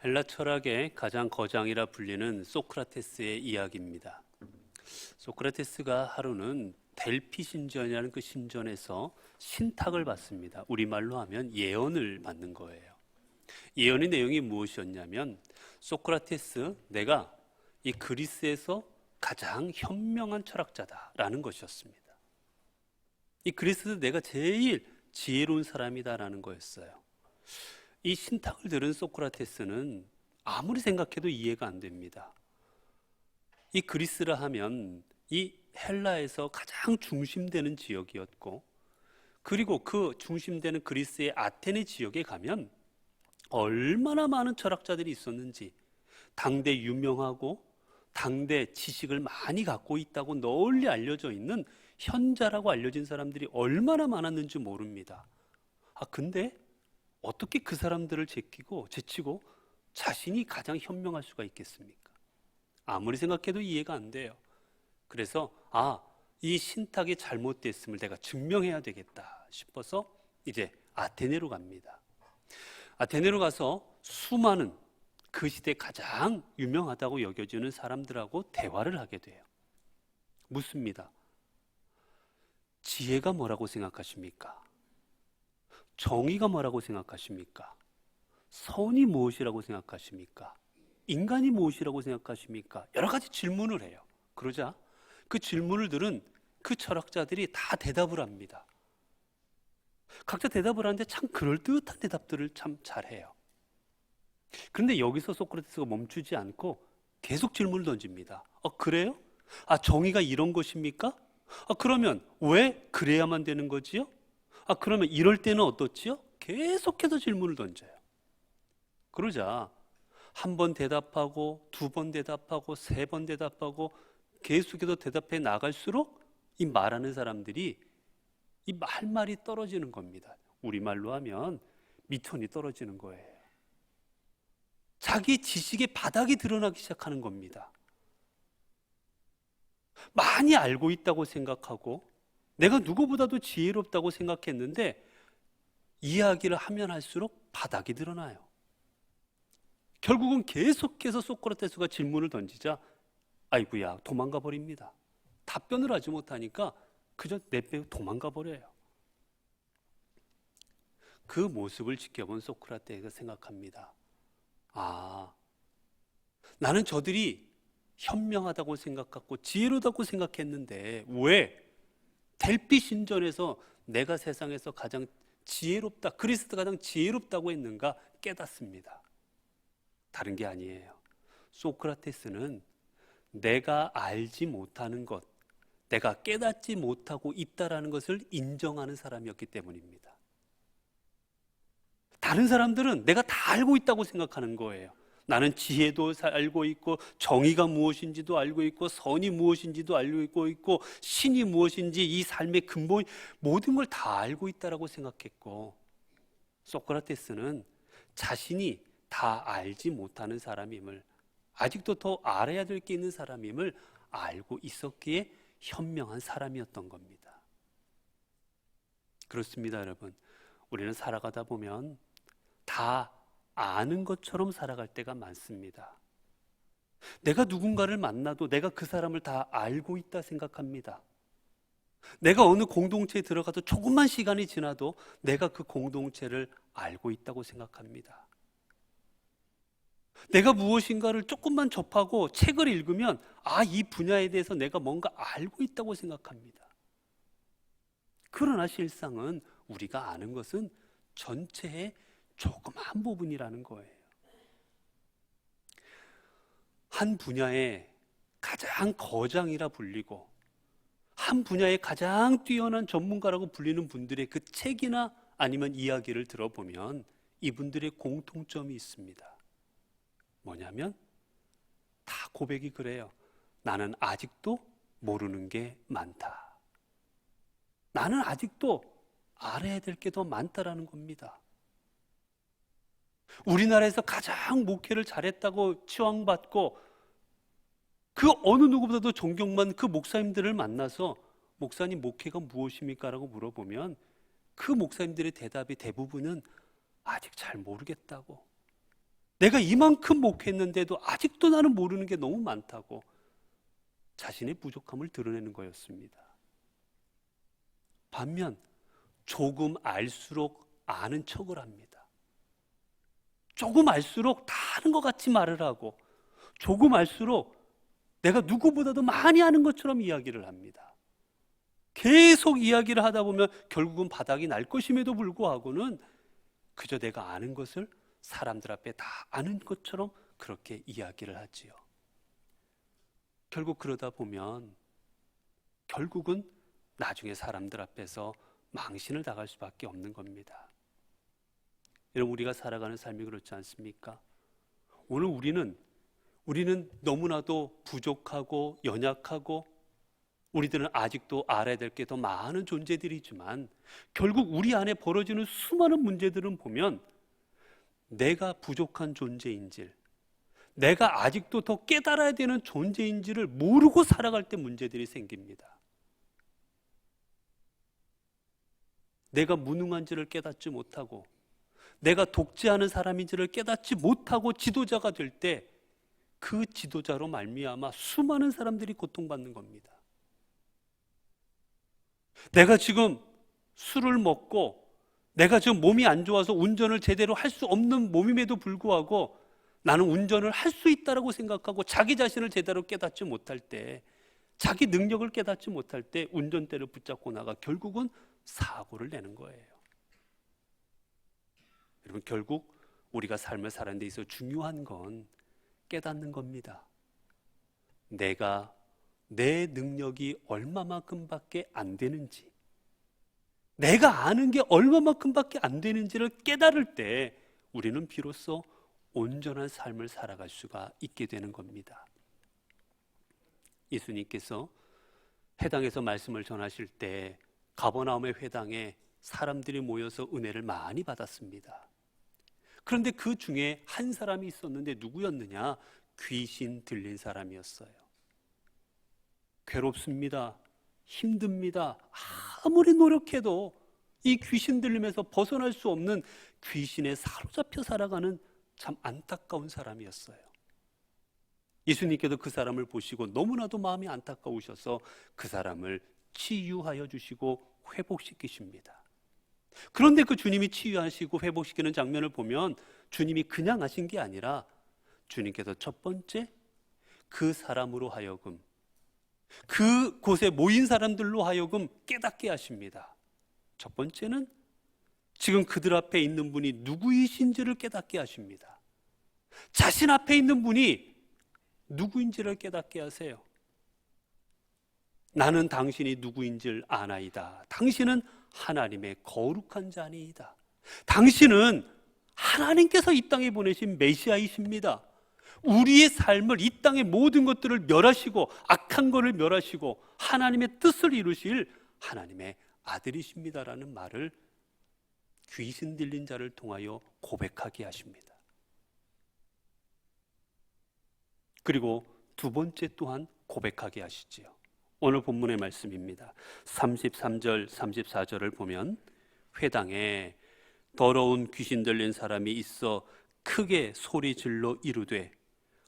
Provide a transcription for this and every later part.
헬라 철학의 가장 거장이라 불리는 소크라테스의 이야기입니다. 소크라테스가 하루는 델피 신전이라는 그 신전에서 신탁을 받습니다. 우리말로 하면 예언을 받는 거예요. 예언의 내용이 무엇이었냐면, 소크라테스, 내가 이 그리스에서 가장 현명한 철학자다라는 것이었습니다. 이 그리스에서 내가 제일 지혜로운 사람이다라는 거였어요. 이 신탁을 들은 소크라테스는 아무리 생각해도 이해가 안 됩니다. 이 그리스라 하면 이 헬라에서 가장 중심되는 지역이었고, 그리고 그 중심되는 그리스의 아테네 지역에 가면 얼마나 많은 철학자들이 있었는지, 당대 유명하고 당대 지식을 많이 갖고 있다고 널리 알려져 있는 현자라고 알려진 사람들이 얼마나 많았는지 모릅니다. 근데 어떻게 그 사람들을 제치고 자신이 가장 현명할 수가 있겠습니까? 아무리 생각해도 이해가 안 돼요. 그래서 이 신탁이 잘못됐음을 내가 증명해야 되겠다 싶어서 이제 아테네로 갑니다. 아테네로 가서 수많은 그 시대 가장 유명하다고 여겨지는 사람들하고 대화를 하게 돼요. 묻습니다. 지혜가 뭐라고 생각하십니까? 정의가 뭐라고 생각하십니까? 선이 무엇이라고 생각하십니까? 인간이 무엇이라고 생각하십니까? 여러 가지 질문을 해요. 그러자 그 질문을 들은 그 철학자들이 다 대답을 합니다. 각자 대답을 하는데 참 그럴듯한 대답들을 참 잘해요. 그런데 여기서 소크라테스가 멈추지 않고 계속 질문을 던집니다. 그래요? 정의가 이런 것입니까? 그러면 왜 그래야만 되는 거지요? 그러면 이럴 때는 어떻지요? 계속해서 질문을 던져요. 그러자 한 번 대답하고, 두 번 대답하고, 세 번 대답하고, 계속해서 대답해 나갈수록 이 말하는 사람들이 이 할 말이 떨어지는 겁니다. 우리말로 하면 미천이 떨어지는 거예요. 자기 지식의 바닥이 드러나기 시작하는 겁니다. 많이 알고 있다고 생각하고 내가 누구보다도 지혜롭다고 생각했는데 이야기를 하면 할수록 바닥이 드러나요. 결국은 계속해서 소크라테스가 질문을 던지자 아이고야 도망가 버립니다. 답변을 하지 못하니까 그저 내빼고 도망가 버려요. 그 모습을 지켜본 소크라테스가 생각합니다. 나는 저들이 현명하다고 생각하고 지혜롭다고 생각했는데 왜 델피 신전에서 내가 세상에서 가장 지혜롭다, 그리스도가 가장 지혜롭다고 했는가 깨닫습니다. 다른 게 아니에요. 소크라테스는 내가 알지 못하는 것, 내가 깨닫지 못하고 있다라는 것을 인정하는 사람이었기 때문입니다. 다른 사람들은 내가 다 알고 있다고 생각하는 거예요. 나는 지혜도 알고 있고 정의가 무엇인지도 알고 있고 선이 무엇인지도 알고 있고 신이 무엇인지 이 삶의 근본 모든 걸 다 알고 있다라고 생각했고, 소크라테스는 자신이 다 알지 못하는 사람임을, 아직도 더 알아야 될 게 있는 사람임을 알고 있었기에 현명한 사람이었던 겁니다. 그렇습니다, 여러분. 우리는 살아가다 보면 다 아는 것처럼 살아갈 때가 많습니다. 내가 누군가를 만나도 내가 그 사람을 다 알고 있다 생각합니다. 내가 어느 공동체에 들어가도 조금만 시간이 지나도 내가 그 공동체를 알고 있다고 생각합니다. 내가 무엇인가를 조금만 접하고 책을 읽으면 이 분야에 대해서 내가 뭔가 알고 있다고 생각합니다. 그러나 실상은 우리가 아는 것은 전체의 조그만 부분이라는 거예요. 한 분야의 가장 거장이라 불리고 한 분야의 가장 뛰어난 전문가라고 불리는 분들의 그 책이나 아니면 이야기를 들어보면 이분들의 공통점이 있습니다. 뭐냐면 다 고백이 그래요. 나는 아직도 모르는 게 많다. 나는 아직도 알아야 될 게 더 많다라는 겁니다. 우리나라에서 가장 목회를 잘했다고 치왕받고 그 어느 누구보다도 존경받는 그 목사님들을 만나서 목사님 목회가 무엇입니까? 라고 물어보면 그 목사님들의 대답이 대부분은 아직 잘 모르겠다고, 내가 이만큼 목회했는데도 아직도 나는 모르는 게 너무 많다고 자신의 부족함을 드러내는 거였습니다. 반면 조금 알수록 아는 척을 합니다. 조금 알수록 다 아는 것 같이 말을 하고, 조금 알수록 내가 누구보다도 많이 아는 것처럼 이야기를 합니다. 계속 이야기를 하다 보면 결국은 바닥이 날 것임에도 불구하고는 그저 내가 아는 것을 사람들 앞에 다 아는 것처럼 그렇게 이야기를 하지요. 결국 그러다 보면 결국은 나중에 사람들 앞에서 망신을 당할 수밖에 없는 겁니다. 여러분, 우리가 살아가는 삶이 그렇지 않습니까? 오늘 우리는 너무나도 부족하고 연약하고 우리들은 아직도 알아야 될 게 더 많은 존재들이지만 결국 우리 안에 벌어지는 수많은 문제들은 보면 내가 부족한 존재인지, 내가 아직도 더 깨달아야 되는 존재인지를 모르고 살아갈 때 문제들이 생깁니다. 내가 무능한지를 깨닫지 못하고, 내가 독재하는 사람인지를 깨닫지 못하고 지도자가 될 때 그 지도자로 말미암아 수많은 사람들이 고통받는 겁니다. 내가 지금 술을 먹고 내가 지금 몸이 안 좋아서 운전을 제대로 할 수 없는 몸임에도 불구하고 나는 운전을 할 수 있다고 생각하고 자기 자신을 제대로 깨닫지 못할 때, 자기 능력을 깨닫지 못할 때 운전대를 붙잡고 나가 결국은 사고를 내는 거예요. 여러분, 결국 우리가 삶을 사는 데 있어서 중요한 건 깨닫는 겁니다. 내가 내 능력이 얼마만큼밖에 안 되는지, 내가 아는 게 얼마만큼밖에 안 되는지를 깨달을 때 우리는 비로소 온전한 삶을 살아갈 수가 있게 되는 겁니다. 예수님께서 회당에서 말씀을 전하실 때 가버나움의 회당에 사람들이 모여서 은혜를 많이 받았습니다. 그런데 그 중에 한 사람이 있었는데 누구였느냐? 귀신 들린 사람이었어요. 괴롭습니다. 힘듭니다. 아무리 노력해도 이 귀신 들림에서 벗어날 수 없는 귀신에 사로잡혀 살아가는 참 안타까운 사람이었어요. 예수님께서 그 사람을 보시고 너무나도 마음이 안타까우셔서 그 사람을 치유하여 주시고 회복시키십니다. 그런데 그 주님이 치유하시고 회복시키는 장면을 보면 주님이 그냥 하신 게 아니라 주님께서 첫 번째 그 사람으로 하여금, 그곳에 모인 사람들로 하여금 깨닫게 하십니다. 첫 번째는 지금 그들 앞에 있는 분이 누구이신지를 깨닫게 하십니다. 자신 앞에 있는 분이 누구인지를 깨닫게 하세요. 나는 당신이 누구인지를 아나이다. 당신은 하나님의 거룩한 자니이다. 당신은 하나님께서 이 땅에 보내신 메시아이십니다. 우리의 삶을, 이 땅의 모든 것들을 멸하시고 악한 것을 멸하시고 하나님의 뜻을 이루실 하나님의 아들이십니다라는 말을 귀신 들린 자를 통하여 고백하게 하십니다. 그리고 두 번째 또한 고백하게 하시지요. 오늘 본문의 말씀입니다. 33절, 34절을 보면 회당에 더러운 귀신 들린 사람이 있어 크게 소리질러 이르되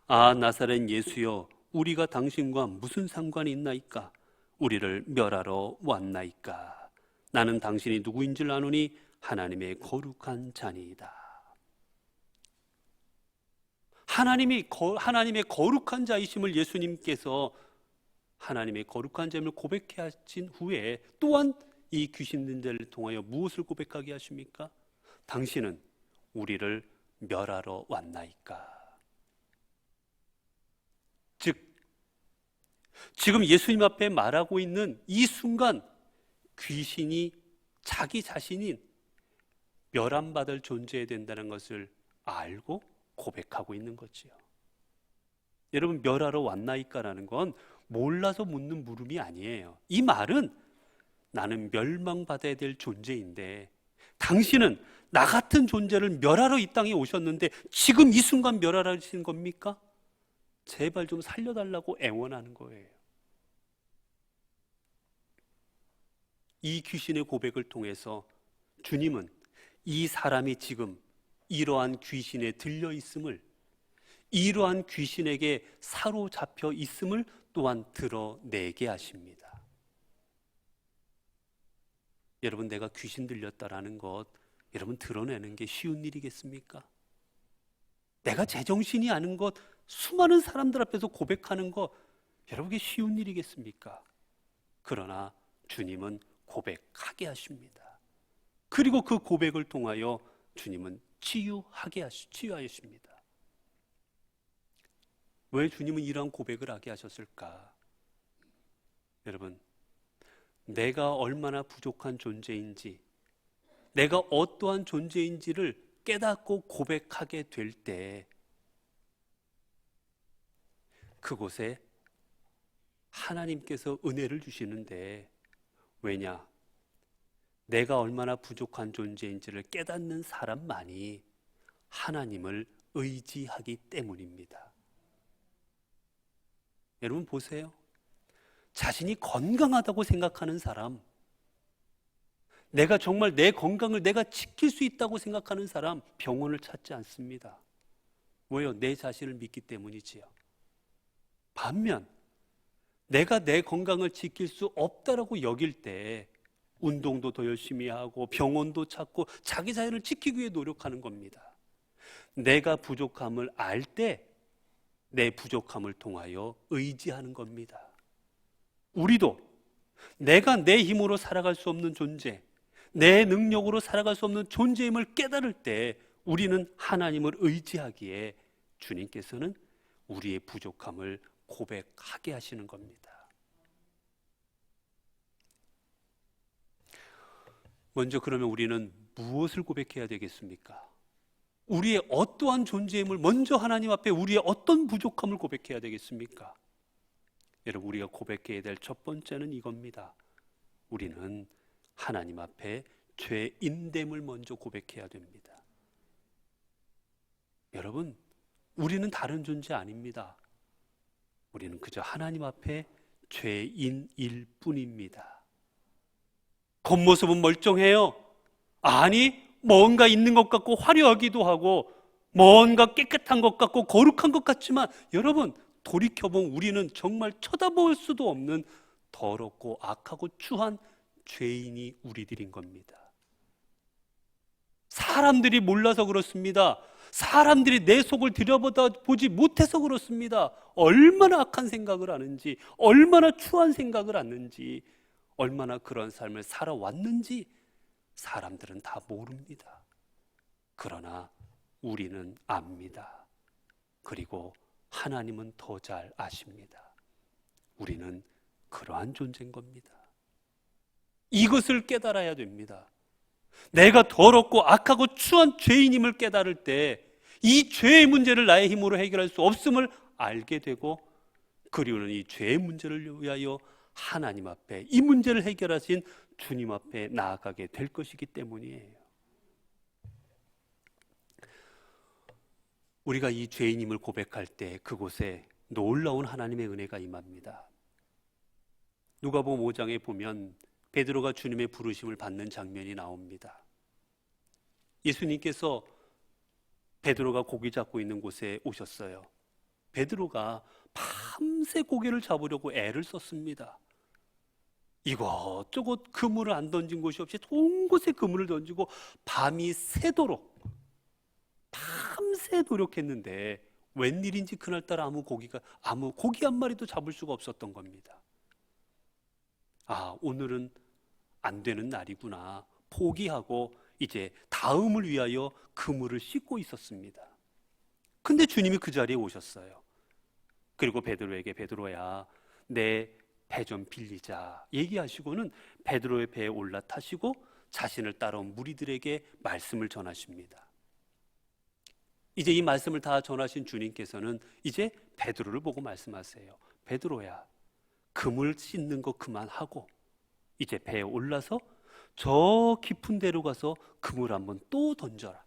아 나사렛 예수여 우리가 당신과 무슨 상관이 있나이까? 우리를 멸하러 왔나이까? 나는 당신이 누구인 줄 아노니 하나님의 거룩한 자니이다. 하나님의 거룩한 자이심을 예수님께서 하나님의 거룩한 자임을 고백해 하신 후에 또한 이 귀신 들린 자를 통하여 무엇을 고백하게 하십니까? 당신은 우리를 멸하러 왔나이까? 즉 지금 예수님 앞에 말하고 있는 이 순간 귀신이 자기 자신인 멸함받을 존재해야 된다는 것을 알고 고백하고 있는 거지요. 여러분, 멸하러 왔나이까라는 건 몰라서 묻는 물음이 아니에요. 이 말은 나는 멸망받아야 될 존재인데 당신은 나 같은 존재를 멸하러 이 땅에 오셨는데 지금 이 순간 멸하러 하시는 겁니까? 제발 좀 살려달라고 애원하는 거예요. 이 귀신의 고백을 통해서 주님은 이 사람이 지금 이러한 귀신에 들려 있음을, 이러한 귀신에게 사로잡혀 있음을 또한 드러내게 하십니다. 여러분, 내가 귀신 들렸다라는 것, 여러분 드러내는 게 쉬운 일이겠습니까? 내가 제정신이 아닌 것, 수많은 사람들 앞에서 고백하는 것, 여러분에게 쉬운 일이겠습니까? 그러나 주님은 고백하게 하십니다. 그리고 그 고백을 통하여 주님은 치유하십니다. 왜 주님은 이러한 고백을 하게 하셨을까? 여러분, 내가 얼마나 부족한 존재인지, 내가 어떠한 존재인지를 깨닫고 고백하게 될 때 그곳에 하나님께서 은혜를 주시는데, 왜냐? 내가 얼마나 부족한 존재인지를 깨닫는 사람만이 하나님을 의지하기 때문입니다. 여러분 보세요. 자신이 건강하다고 생각하는 사람, 내가 정말 내 건강을 내가 지킬 수 있다고 생각하는 사람, 병원을 찾지 않습니다. 왜요? 내 자신을 믿기 때문이지요. 반면 내가 내 건강을 지킬 수 없다라고 여길 때 운동도 더 열심히 하고 병원도 찾고 자기 자신을 지키기 위해 노력하는 겁니다. 내가 부족함을 알 때 내 부족함을 통하여 의지하는 겁니다. 우리도 내가 내 힘으로 살아갈 수 없는 존재, 내 능력으로 살아갈 수 없는 존재임을 깨달을 때 우리는 하나님을 의지하기에 주님께서는 우리의 부족함을 고백하게 하시는 겁니다. 먼저 그러면 우리는 무엇을 고백해야 되겠습니까? 우리의 어떠한 존재임을 먼저 하나님 앞에 우리의 어떤 부족함을 고백해야 되겠습니까? 여러분, 우리가 고백해야 될 첫 번째는 이겁니다. 우리는 하나님 앞에 죄인됨을 먼저 고백해야 됩니다. 여러분, 우리는 다른 존재 아닙니다. 우리는 그저 하나님 앞에 죄인일 뿐입니다. 겉모습은 멀쩡해요. 아니, 뭔가 있는 것 같고 화려하기도 하고 뭔가 깨끗한 것 같고 거룩한 것 같지만, 여러분 돌이켜보면 우리는 정말 쳐다볼 수도 없는 더럽고 악하고 추한 죄인이 우리들인 겁니다. 사람들이 몰라서 그렇습니다. 사람들이 내 속을 들여다보지 못해서 그렇습니다. 얼마나 악한 생각을 하는지, 얼마나 추한 생각을 하는지, 얼마나 그런 삶을 살아왔는지 사람들은 다 모릅니다. 그러나 우리는 압니다. 그리고 하나님은 더 잘 아십니다. 우리는 그러한 존재인 겁니다. 이것을 깨달아야 됩니다. 내가 더럽고 악하고 추한 죄인임을 깨달을 때 이 죄의 문제를 나의 힘으로 해결할 수 없음을 알게 되고, 그리고는 이 죄의 문제를 위하여 하나님 앞에 이 문제를 해결하신 주님 앞에 나아가게 될 것이기 때문이에요. 우리가 이 죄인임을 고백할 때 그곳에 놀라운 하나님의 은혜가 임합니다. 누가복음 5장에 보면 베드로가 주님의 부르심을 받는 장면이 나옵니다. 예수님께서 베드로가 고기 잡고 있는 곳에 오셨어요. 베드로가 밤새 고기를 잡으려고 애를 썼습니다. 이것저것 그물을 안 던진 곳이 없이 온 곳에 그물을 던지고 밤이 새도록 밤새 노력했는데 웬일인지 그날따라 아무 고기 한 마리도 잡을 수가 없었던 겁니다. 아, 오늘은 안 되는 날이구나 포기하고 이제 다음을 위하여 그물을 씻고 있었습니다. 근데 주님이 그 자리에 오셨어요. 그리고 베드로에게, 베드로야, 내 배 좀 빌리자 얘기하시고는 베드로의 배에 올라타시고 자신을 따라온 무리들에게 말씀을 전하십니다. 이제 이 말씀을 다 전하신 주님께서는 이제 베드로를 보고 말씀하세요. 베드로야, 그물 씻는 거 그만하고 이제 배에 올라서 저 깊은 데로 가서 그물 한번 또 던져라.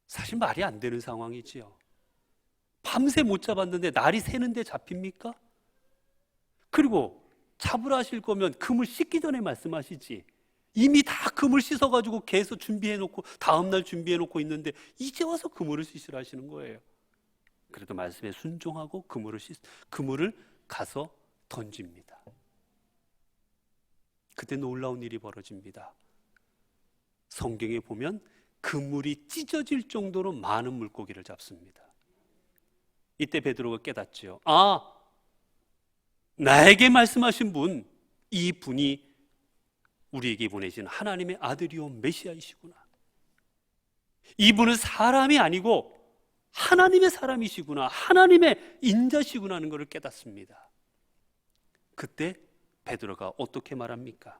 사실 말이 안 되는 상황이지요. 밤새 못 잡았는데 날이 새는데 잡힙니까? 그리고 잡으라 하실 거면 그물 씻기 전에 말씀하시지. 이미 다 그물 씻어가지고 개서 준비해놓고 다음날 준비해놓고 있는데 이제 와서 그물을 씻으라 하시는 거예요. 그래도 말씀에 순종하고 그물을 가서 던집니다. 그때 놀라운 일이 벌어집니다. 성경에 보면 그물이 찢어질 정도로 많은 물고기를 잡습니다. 이때 베드로가 깨닫지요. 나에게 말씀하신 분, 이 분이 우리에게 보내신 하나님의 아들이요 메시아이시구나. 이분은 사람이 아니고 하나님의 사람이시구나, 하나님의 인자시구나 하는 것을 깨닫습니다. 그때 베드로가 어떻게 말합니까?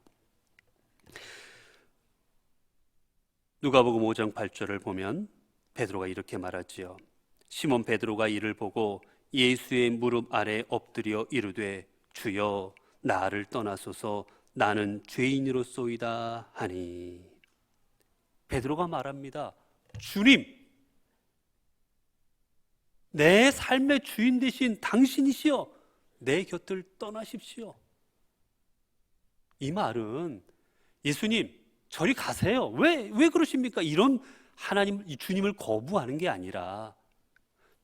누가복음 5장 8절을 보면 베드로가 이렇게 말하지요. 시몬 베드로가 이를 보고 예수의 무릎 아래 엎드려 이르되 주여 나를 떠나소서 나는 죄인이로소이다 하니. 베드로가 말합니다. 주님, 내 삶의 주인 되신 당신이시여 내 곁을 떠나십시오. 이 말은 예수님 저리 가세요. 왜 그러십니까? 이런 하나님, 주님을 거부하는 게 아니라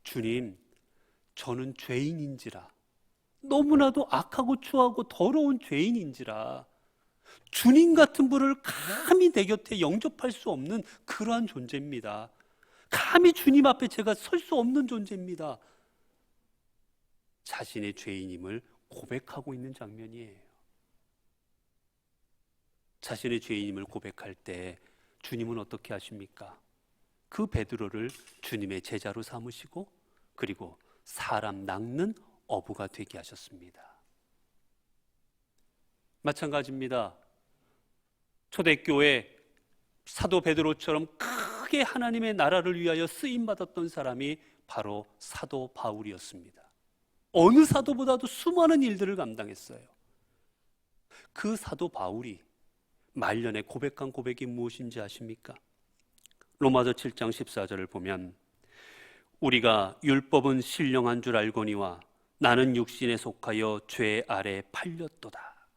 주님, 저는 죄인인지라, 너무나도 악하고 추하고 더러운 죄인인지라 주님 같은 분을 감히 내 곁에 영접할 수 없는 그러한 존재입니다. 감히 주님 앞에 제가 설 수 없는 존재입니다. 자신의 죄인임을 고백하고 있는 장면이에요. 자신의 죄인임을 고백할 때 주님은 어떻게 하십니까? 그 베드로를 주님의 제자로 삼으시고 그리고 사람 낚는 어부가 되게 하셨습니다. 마찬가지입니다. 초대교회 사도 베드로처럼 크게 하나님의 나라를 위하여 쓰임받았던 사람이 바로 사도 바울이었습니다. 어느 사도보다도 수많은 일들을 감당했어요. 그 사도 바울이 말년에 고백한 고백이 무엇인지 아십니까? 로마서 7장 14절을 보면 우리가 율법은 신령한 줄 알거니와 나는 육신에 속하여 죄 아래 팔렸도다.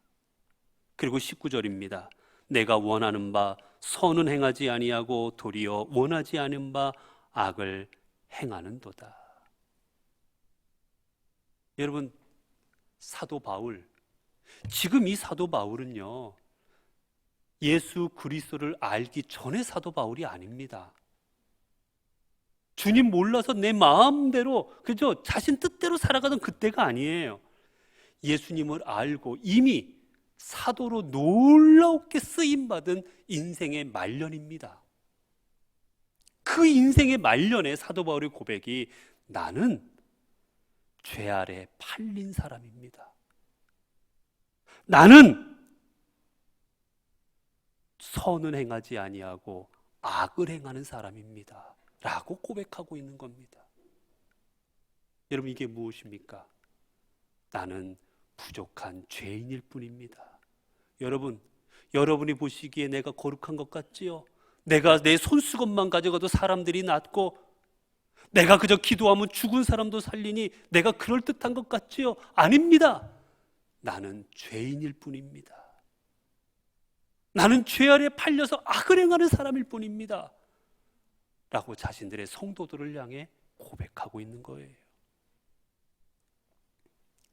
그리고 19절입니다. 내가 원하는 바 선은 행하지 아니하고 도리어 원하지 않은 바 악을 행하는도다. 여러분, 사도 바울, 지금 이 사도 바울은요 예수 그리스도를 알기 전에 사도 바울이 아닙니다. 주님 몰라서 내 마음대로 그저 자신 뜻대로 살아가던 그때가 아니에요. 예수님을 알고 이미 사도로 놀랍게 쓰임받은 인생의 말년입니다. 그 인생의 말년에 사도 바울의 고백이 나는 죄 아래 팔린 사람입니다. 나는 선은 행하지 아니하고 악을 행하는 사람입니다 라고 고백하고 있는 겁니다. 여러분, 이게 무엇입니까? 나는 부족한 죄인일 뿐입니다. 여러분, 여러분이 보시기에 내가 거룩한 것 같지요? 내가 내 손수건만 가져가도 사람들이 낫고 내가 그저 기도하면 죽은 사람도 살리니 내가 그럴듯한 것 같지요? 아닙니다. 나는 죄인일 뿐입니다. 나는 죄 아래 팔려서 악을 행하는 사람일 뿐입니다 라고 자신들의 성도들을 향해 고백하고 있는 거예요.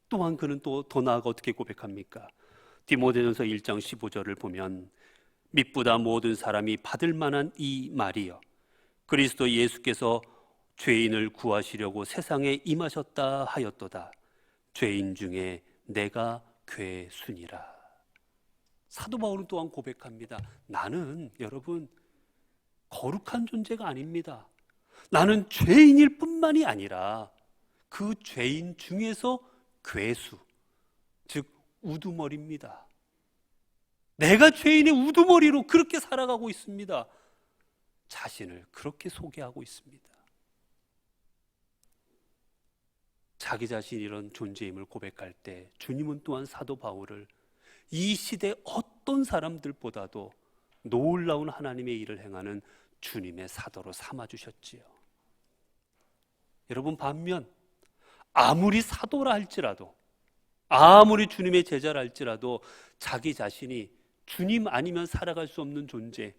또한 그는 또 더 나아가 어떻게 고백합니까? 디모데전서 1장 15절을 보면 믿보다 모든 사람이 받을 만한 이 말이여 그리스도 예수께서 죄인을 구하시려고 세상에 임하셨다 하였도다. 죄인 중에 내가 괴순이라. 사도 바울은 또한 고백합니다. 나는 여러분 거룩한 존재가 아닙니다. 나는 죄인일 뿐만이 아니라 그 죄인 중에서 괴수, 즉 우두머리입니다. 내가 죄인의 우두머리로 그렇게 살아가고 있습니다. 자신을 그렇게 소개하고 있습니다. 자기 자신이 이런 존재임을 고백할 때 주님은 또한 사도 바울을 이 시대 어떤 사람들보다도 놀라운 하나님의 일을 행하는 주님의 사도로 삼아주셨지요. 여러분, 반면 아무리 사도라 할지라도 아무리 주님의 제자라 할지라도 자기 자신이 주님 아니면 살아갈 수 없는 존재,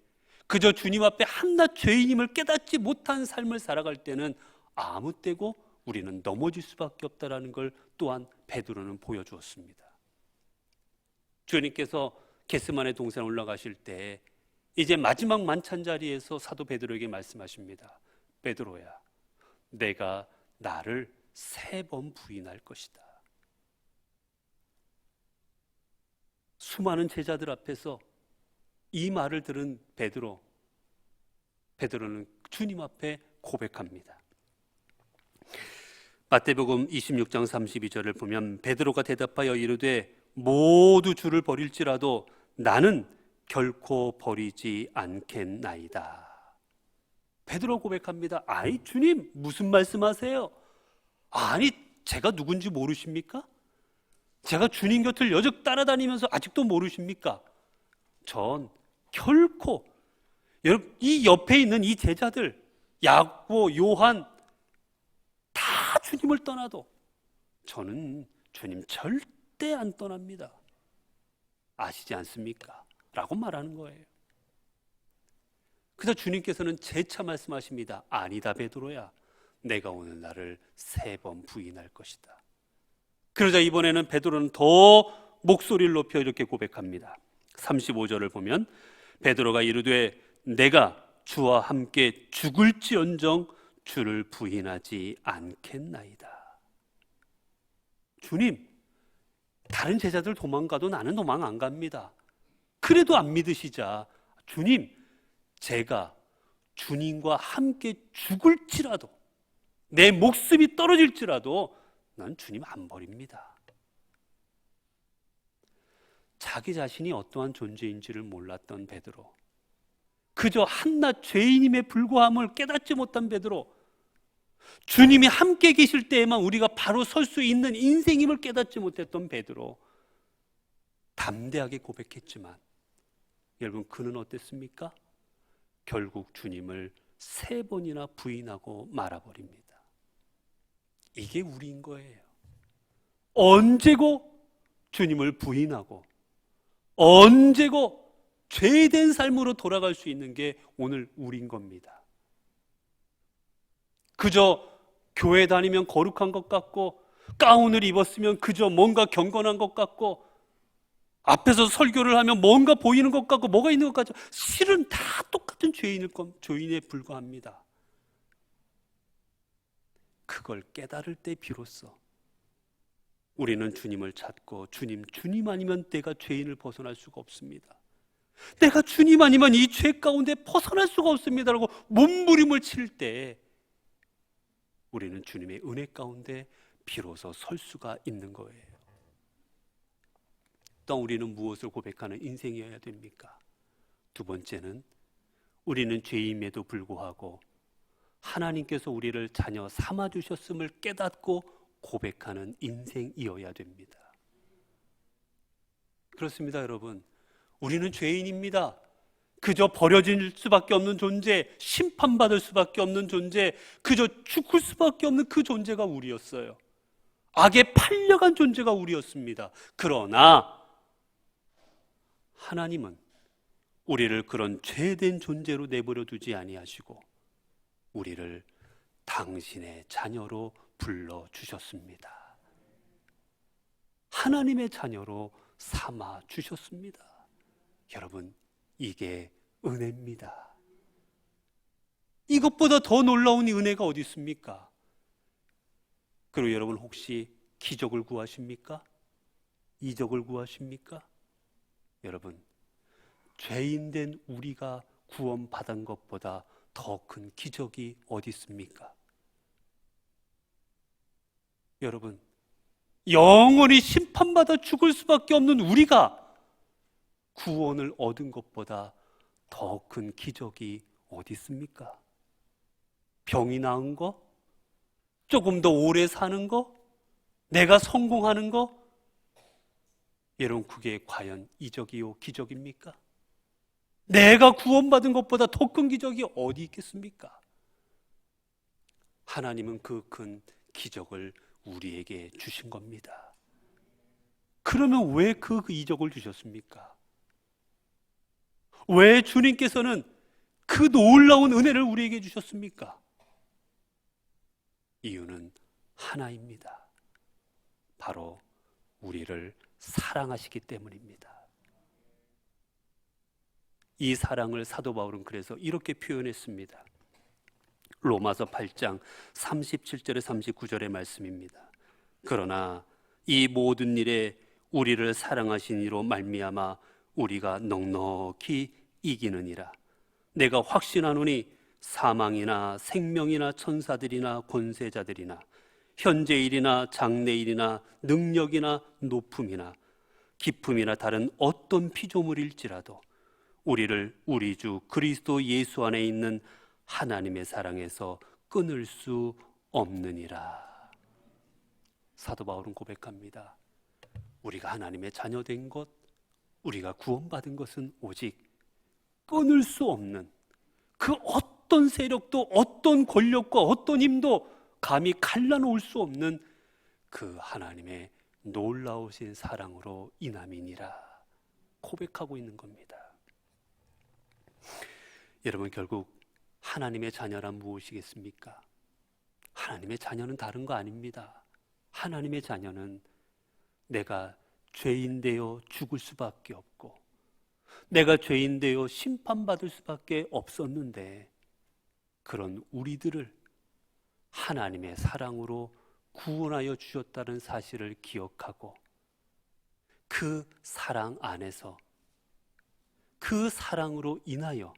그저 주님 앞에 한낱 죄인임을 깨닫지 못한 삶을 살아갈 때는 아무 때고 우리는 넘어질 수밖에 없다라는 걸 또한 베드로는 보여주었습니다. 주님께서 겟세마네 동산에 올라가실 때 이제 마지막 만찬 자리에서 사도 베드로에게 말씀하십니다. 베드로야, 내가 나를 3번 부인할 것이다. 수많은 제자들 앞에서 이 말을 들은 베드로는 주님 앞에 고백합니다. 마태복음 26장 32절을 보면 베드로가 대답하여 이르되 모두 주를 버릴지라도 나는 결코 버리지 않겠나이다. 베드로 고백합니다. 아니 주님 무슨 말씀하세요? 아니 제가 누군지 모르십니까? 제가 주님 곁을 여적 따라다니면서 아직도 모르십니까? 전 결코, 여러분 이 옆에 있는 이 제자들 야고보, 요한 다 주님을 떠나도 저는 주님 절대 안 떠납니다. 아시지 않습니까? 라고 말하는 거예요. 그래서 주님께서는 재차 말씀하십니다. 아니다 베드로야, 내가 오늘 나를 3번 부인할 것이다. 그러자 이번에는 베드로는 더 목소리를 높여 이렇게 고백합니다. 35절을 보면 베드로가 이르되 내가 주와 함께 죽을지언정 주를 부인하지 않겠나이다. 주님, 다른 제자들 도망가도 나는 도망 안 갑니다. 그래도 안 믿으시자. 주님, 제가 주님과 함께 죽을지라도, 내 목숨이 떨어질지라도 난 주님 안 버립니다. 자기 자신이 어떠한 존재인지를 몰랐던 베드로, 그저 한낱 죄인임에 불과함을 깨닫지 못한 베드로, 주님이 함께 계실 때에만 우리가 바로 설 수 있는 인생임을 깨닫지 못했던 베드로, 담대하게 고백했지만 여러분 그는 어땠습니까? 결국 주님을 3번이나 부인하고 말아버립니다. 이게 우리인 거예요. 언제고 주님을 부인하고 언제고 죄된 삶으로 돌아갈 수 있는 게 오늘 우리인 겁니다. 그저 교회 다니면 거룩한 것 같고 가운을 입었으면 그저 뭔가 경건한 것 같고 앞에서 설교를 하면 뭔가 보이는 것 같고 뭐가 있는 것 같죠. 실은 다 똑같은 죄인에 불과합니다. 그걸 깨달을 때 비로소 우리는 주님을 찾고 주님 아니면 내가 죄인을 벗어날 수가 없습니다. 내가 주님 아니면 이 죄 가운데 벗어날 수가 없습니다라고 몸부림을 칠 때 우리는 주님의 은혜 가운데 비로소 설 수가 있는 거예요. 또 우리는 무엇을 고백하는 인생이어야 됩니까? 두 번째는 우리는 죄임에도 불구하고 하나님께서 우리를 자녀 삼아주셨음을 깨닫고 고백하는 인생이어야 됩니다. 그렇습니다, 여러분. 우리는 죄인입니다. 그저 버려질 수밖에 없는 존재, 심판받을 수밖에 없는 존재, 그저 죽을 수밖에 없는 그 존재가 우리였어요. 악에 팔려간 존재가 우리였습니다. 그러나 하나님은 우리를 그런 죄된 존재로 내버려 두지 아니하시고 우리를 당신의 자녀로 불러주셨습니다. 하나님의 자녀로 삼아주셨습니다. 여러분, 이게 은혜입니다. 이것보다 더 놀라운 은혜가 어디 있습니까? 그리고 여러분 혹시 기적을 구하십니까? 이적을 구하십니까? 여러분, 죄인된 우리가 구원받은 것보다 더 큰 기적이 어디 있습니까? 여러분, 영원히 심판받아 죽을 수밖에 없는 우리가 구원을 얻은 것보다 더 큰 기적이 어디 있습니까? 병이 나은 거? 조금 더 오래 사는 거? 내가 성공하는 거? 여러분, 그게 과연 이적이요 기적입니까? 내가 구원받은 것보다 더 큰 기적이 어디 있겠습니까? 하나님은 그 큰 기적을 우리에게 주신 겁니다. 그러면 왜 그 이적을 주셨습니까? 왜 주님께서는 그 놀라운 은혜를 우리에게 주셨습니까? 이유는 하나입니다. 바로 우리를 사랑하시기 때문입니다. 이 사랑을 사도 바울은 그래서 이렇게 표현했습니다. 로마서 8장 37절에 39절의 말씀입니다. 그러나 이 모든 일에 우리를 사랑하신 이로 말미암아 우리가 넉넉히 이기느니라. 내가 확신하노니 사망이나 생명이나 천사들이나 권세자들이나 현재일이나 장래일이나 능력이나 높음이나 깊음이나 다른 어떤 피조물일지라도 우리를 우리 주 그리스도 예수 안에 있는 하나님의 사랑에서 끊을 수 없느니라. 사도 바울은 고백합니다. 우리가 하나님의 자녀된 것, 우리가 구원받은 것은 오직 끊을 수 없는 그 어떤 세력도 어떤 권력과 어떤 힘도 감히 갈라놓을 수 없는 그 하나님의 놀라우신 사랑으로 인함이니라 고백하고 있는 겁니다. 여러분, 결국 하나님의 자녀란 무엇이겠습니까? 하나님의 자녀는 다른 거 아닙니다. 하나님의 자녀는 내가 죄인 되어 죽을 수밖에 없고 내가 죄인 되어 심판받을 수밖에 없었는데 그런 우리들을 하나님의 사랑으로 구원하여 주셨다는 사실을 기억하고 그 사랑 안에서 그 사랑으로 인하여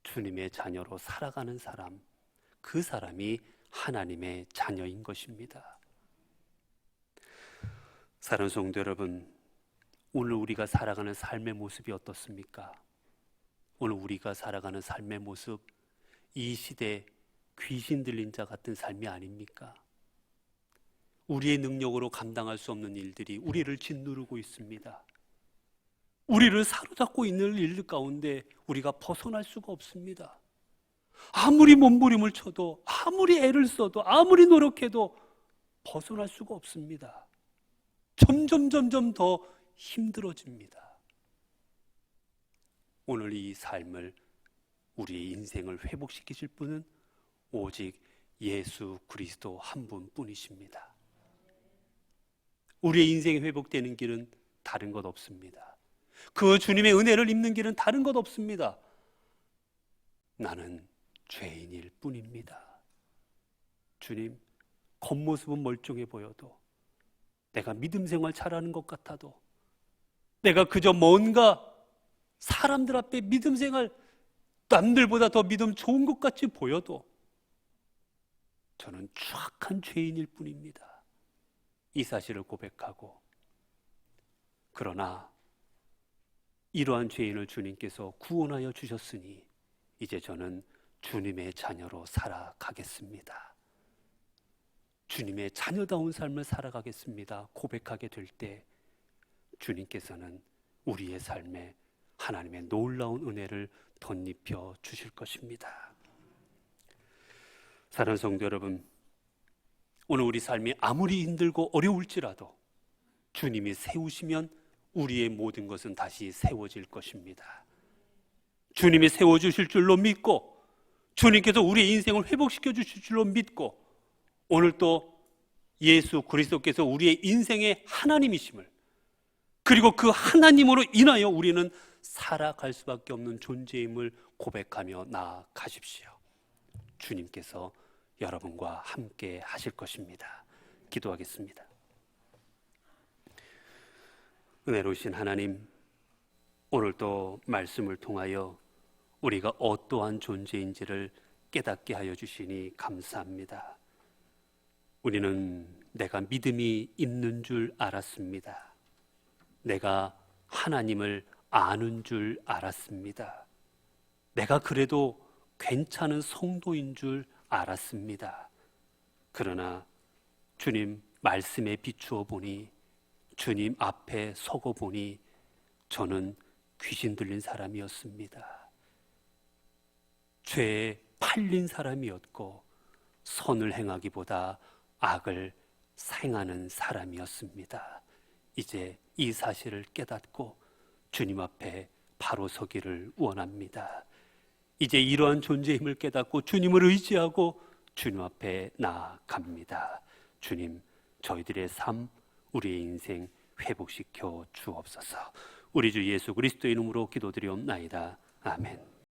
주님의 자녀로 살아가는 사람, 그 사람이 하나님의 자녀인 것입니다. 사랑하는 성도 여러분, 오늘 우리가 살아가는 삶의 모습이 어떻습니까? 오늘 우리가 살아가는 삶의 모습, 이 시대 귀신 들린 자 같은 삶이 아닙니까? 우리의 능력으로 감당할 수 없는 일들이 우리를 짓누르고 있습니다. 우리를 사로잡고 있는 일 가운데 우리가 벗어날 수가 없습니다. 아무리 몸부림을 쳐도 아무리 애를 써도 아무리 노력해도 벗어날 수가 없습니다. 점점 더 힘들어집니다. 오늘 이 삶을, 우리의 인생을 회복시키실 분은 오직 예수 그리스도 한 분뿐이십니다. 우리의 인생이 회복되는 길은 다른 것 없습니다. 그 주님의 은혜를 입는 길은 다른 것 없습니다. 나는 죄인일 뿐입니다. 주님, 겉모습은 멀쩡해 보여도, 내가 믿음 생활 잘하는 것 같아도, 내가 그저 뭔가 사람들 앞에 믿음 생활 남들보다 더 믿음 좋은 것 같이 보여도 저는 추악한 죄인일 뿐입니다. 이 사실을 고백하고, 그러나 이러한 죄인을 주님께서 구원하여 주셨으니 이제 저는 주님의 자녀로 살아가겠습니다. 주님의 자녀다운 삶을 살아가겠습니다. 고백하게 될 때 주님께서는 우리의 삶에 하나님의 놀라운 은혜를 덧입혀 주실 것입니다. 사랑하는 성도 여러분, 오늘 우리 삶이 아무리 힘들고 어려울지라도 주님이 세우시면 우리의 모든 것은 다시 세워질 것입니다. 주님이 세워주실 줄로 믿고, 주님께서 우리의 인생을 회복시켜 주실 줄로 믿고, 오늘 또 예수 그리스도께서 우리의 인생의 하나님이심을, 그리고 그 하나님으로 인하여 우리는 살아갈 수밖에 없는 존재임을 고백하며 나아가십시오. 주님께서 여러분과 함께 하실 것입니다. 기도하겠습니다. 은혜로우신 하나님, 오늘도 말씀을 통하여 우리가 어떠한 존재인지를 깨닫게 하여 주시니 감사합니다. 우리는 내가 믿음이 있는 줄 알았습니다. 내가 하나님을 아는 줄 알았습니다. 내가 그래도 괜찮은 성도인 줄 알았습니다. 그러나 주님 말씀에 비추어 보니, 주님 앞에 서고 보니 저는 귀신 들린 사람이었습니다. 죄에 팔린 사람이었고 선을 행하기보다 악을 행하는 사람이었습니다. 이제 이 사실을 깨닫고 주님 앞에 바로 서기를 원합니다. 이제 이러한 존재임을 깨닫고 주님을 의지하고 주님 앞에 나아갑니다. 주님, 저희들의 삶, 우리의 인생 회복시켜 주옵소서. 우리 주 예수 그리스도의 이름으로 기도드리옵나이다. 아멘.